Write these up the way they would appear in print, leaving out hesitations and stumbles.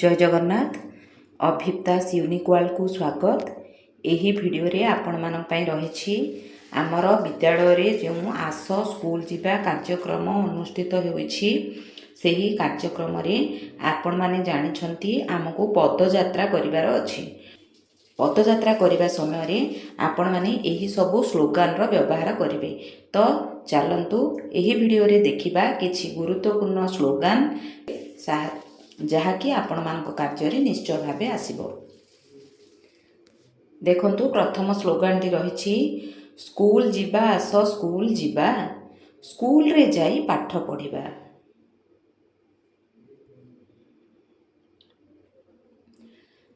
जय Jagannath. अभिप्तास unique world को स्वागत। यही वीडियो रे आपण मानक पई रहिछि आमर विद्यालय रे जो आस स्कूल जीवा कार्यक्रम अनुष्ठित होइछि सेही कार्यक्रम रे आपण माने जानिछंती हमको पदयात्रा करिवार अछि। पदयात्रा करने समय आपण माने यही सबू स्लोगान रो व्यवहार करेंगे। तो चलतु यही वीडियो रे देखिबा किछि गुरुत्वपूर्ण स्लोगान जहाँकि आपण मानक कार्य रे निश्चय भावे आसीबो। देखंतु प्रथम स्लोगान टी रहिछि स्कूल जीवा आस स्कूल जीवा स्कूल रे जाई पाठ पढ़िबा।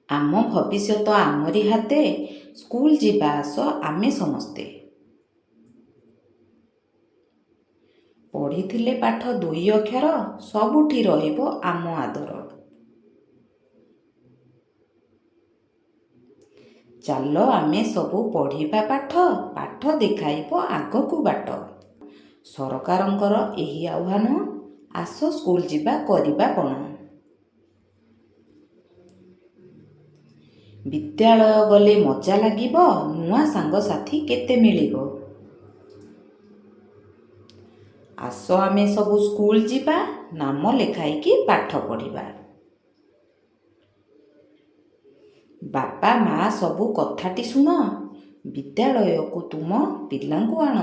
आम भविष्य तो आमरी हाथे स्कूल जीवा आस आमे समस्ते। पढ़ी पाठ दुई अक्षर सबुठी रहिबो आम आदर। चलो आमे सबू पढ़िबा पाठ पाठ देखाइबो आगकू बाट। सरकारंकर एही आह्वान आस स्कूल जीवा करिबा पण। विद्यालय गले मजा लागिबो नुआ सांग साथी केते मिलिबो। आस आमे सबू स्कूल जीवा नाम लेखाइकी पाठ पढ़िबा। बापा माँ सबू कथाटी सुन विद्यालय को तुम पिलांकु आण।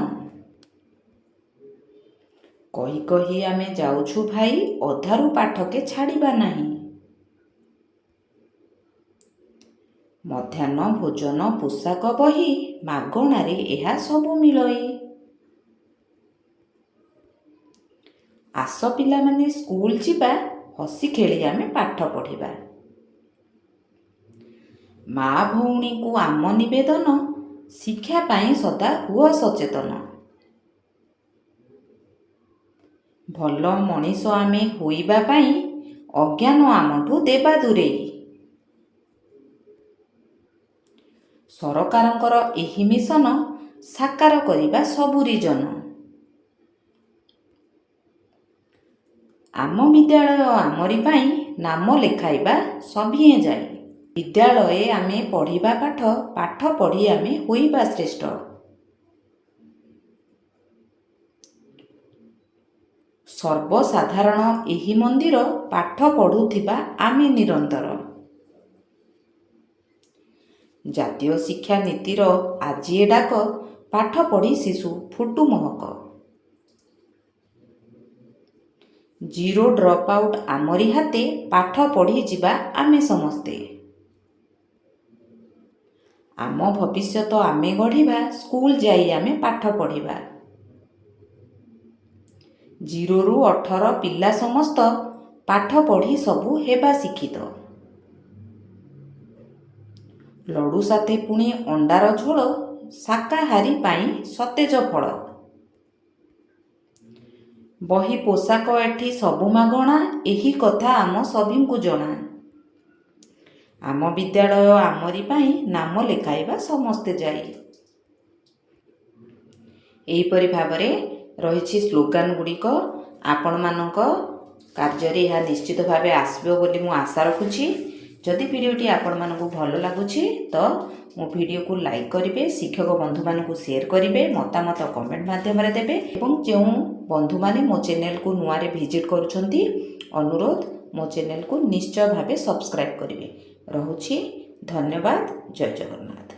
कही कही आमे जाउछु भाई अधारु पाठ के छाड़िबा नहीं। मध्याह्न भोजन पोशाक बही मागणारे एहा सबू मिलई। आस पिला माने स्कूल जीवा हसी खेली आमे पाठ पढ़िबा। माँ भौणी को आम निवेदन शिक्षा पाई सदा हुआ सचेतन। भल मनीष आमे होइबा पाई अज्ञान आमठू देबा दूरेई। सरकारंकर एही मिशन साकार करिबा सबुरी जन। आम विद्यालय आमरी पाई नाम लेखाइबा सभिए जाई। विद्यालय आमे पढ़िबा पाठ पाठ पढ़ी आमे होइबा श्रेष्ठ। सर्वसाधारण एही मंदिर पाठ पढ़ुथिबा आमे निरंतर। जातीय शिक्षा नीतिर आजिए डाक पाठ पढ़ी शिशु फुटू महक। जीरो ड्रॉप आउट आमरी हाथे पाठ पढ़ी जीवा आमे समस्ते। आम भविष्य तो आमे गढ़िबा स्कूल जाई आमे पाठ पढ़िबा। 0 ରୁ 18 पिला समस्त पाठ पढ़ी सबू हेबा शिक्षित। लडू साथे पुणी अंडार झोल शाकाहारी पाई सतेज फल। बही पोशाक एठी सबू मागणा एही कथा आम सभी को जना। आम विद्यालय आमरी पाई नाम लेखाइबा समस्ते जाई। एहीपरि भावरे रहिछि स्लोगान गुड़िक आपण मानक कार्य रे यह निश्चित भावे आसबो बोली मु आशा रखुछि। जदि वीडियोटी आपण मानकु भल लागुछि तो मो वीडियो को लाइक करिवे, शिक्षक बंधु मानकु शेयर करिवे, मतामत कमेंट माध्यम रे देबे एवं जो बंधु माने मो चैनल को नुआ रे विजिट करूछंती अनुरोध मो चैनल को निश्चय भावे सब्सक्राइब करिवे। रहुछि धन्यवाद। जय जगन्नाथ।